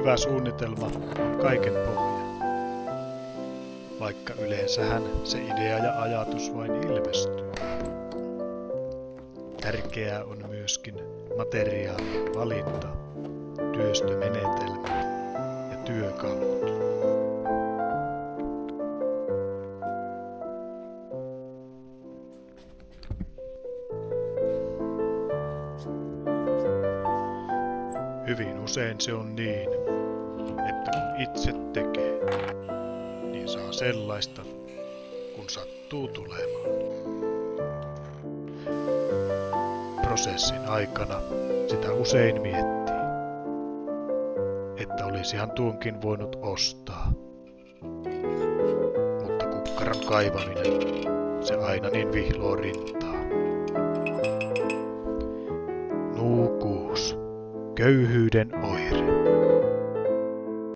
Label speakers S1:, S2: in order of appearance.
S1: Hyvä suunnitelma on kaiken pohja. Vaikka yleensähän se idea ja ajatus vain ilmestyy. Tärkeää on myöskin materiaalien valinta, työstömenetelmät ja työkalut. Hyvin usein se on niin, että kun itse tekee, niin saa sellaista, kun sattuu tulemaan. Prosessin aikana sitä usein miettii, että olisihan tuonkin voinut ostaa. Mutta kukkaron kaivaminen, se aina niin vihloo rintaa. Nuukuus, köyhyyden oire.